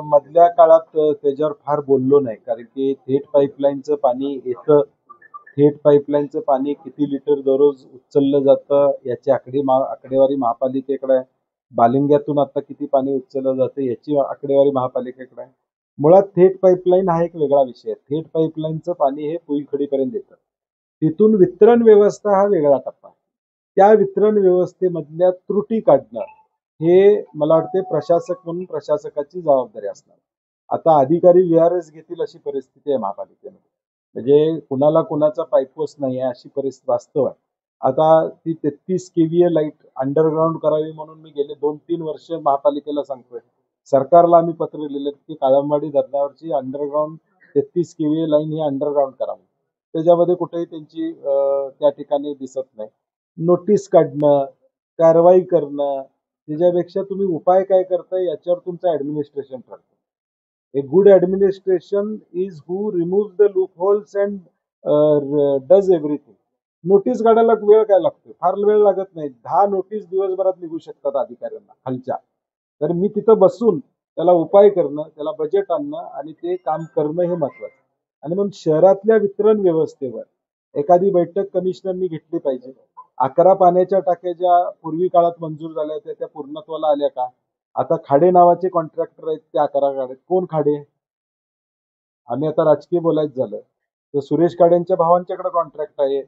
मधल्या काळात त्याच्यावर फार बोललो नाही, कारण की थेट पाईपलाईनचं पाणी येतं. थेट पाईपलाईनचं पाणी किती लिटर दररोज उचललं जातं याची आकडेवारी महापालिकेकडे आहे. बालिंग्यातून आता किती पाणी उचललं जातं याची आकडेवारी महापालिकेकडे आहे. मुळात थेट पाईपलाईन हा एक वेगळा विषय आहे. थेट पाईपलाईनचं पाणी हे पुईखडीपर्यंत येतं. तिथून वितरण व्यवस्था हा वेगळा टप्पा आहे. त्या वितरण व्यवस्थेमधल्या त्रुटी काढणं हे मला वाटते प्रशासक म्हणून प्रशासकाची जबाबदारी असणार. आता अधिकारी VRS घेतील अशी परिस्थिती आहे महापालिकेमध्ये. म्हणजे कुणाला कुणाचा पायपोस नाही आहे अशी परिस्थिती वास्तव आहे. आता ती 33 KVA लाईट अंडरग्राऊंड करावी म्हणून मी गेले 2-3 वर्ष महापालिकेला सांगतोय. सरकारला आम्ही पत्र लिहिलं की काळंबाडी धरणावरची अंडरग्राऊंड 33 KVA लाईन ही अंडरग्राऊंड करावी. त्याच्यामध्ये कुठेही त्यांची त्या ठिकाणी दिसत नाही. नोटीस काढणं, कारवाई करणं, त्याच्यापेक्षा तुम्ही उपाय काय करताय याच्यावर तुमचं ऍडमिनिस्ट्रेशन ठरतं. A good administration is who removes the loopholes and does everything. Notice काढायला वेळ काय लागतो? फार वेळ लागत नाही. 10 नोटीस दिवसभरात निघू शकतात अधिकाऱ्यांना खालच्या. तर मी तिथं बसून त्याला उपाय करणं, त्याला बजेट आणणं आणि ते काम करणं हे महत्वाचं. आणि म्हणून शहरातल्या वितरण व्यवस्थेवर एखादी बैठक कमिशनरनी घेतली पाहिजे. 11 पाण्याच्या टाक्या ज्या पूर्वी काळात मंजूर झाल्या होत्या त्या पूर्णत्वाला आल्या का? आता खाडे नावाचे कॉन्ट्रॅक्टर आहेत त्या 11 गाड्यात. कोण खाडे? आम्ही आता राजकीय बोलायचं झालं तर सुरेश खाडेंच्या भावांच्याकडे कॉन्ट्रॅक्ट आहे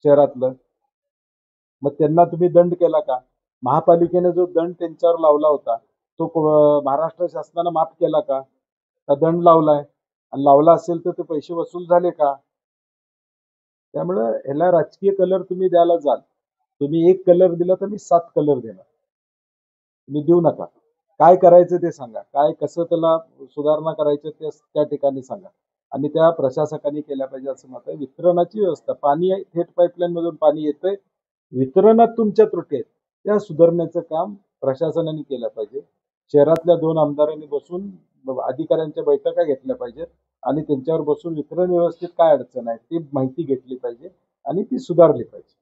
शहरातलं. मग त्यांना तुम्ही दंड केला का? महापालिकेने जो दंड त्यांच्यावर लावला होता तो महाराष्ट्र शासनानं माफ केला का? दंड लावलाय आणि लावला असेल तर ते पैसे वसूल झाले का? त्यामुळं ह्याला राजकीय कलर तुम्ही द्यायला जाल. तुम्ही एक कलर दिला तर मी 7 कलर देणार. तुम्ही देऊ नका. काय करायचं ते सांगा. काय कसं त्याला सुधारणा करायचं ते त्या ठिकाणी सांगा. आणि त्या प्रशासकांनी केल्या पाहिजे असं मत आहे. वितरणाची व्यवस्था, पाणी थेट पाईपलाईन मधून पाणी येतंय, वितरणात तुमच्या त्रुटी आहेत त्या सुधारण्याचं काम प्रशासनाने केलं पाहिजे. शहरातल्या 2 आमदारांनी बसून अधिकाऱ्यांच्या बैठका घेतल्या पाहिजेत आणि त्यांच्यावर बसून वितरण व्यवस्थेत काय अडचण आहे ती माहिती घेतली पाहिजे आणि ती सुधारली पाहिजे.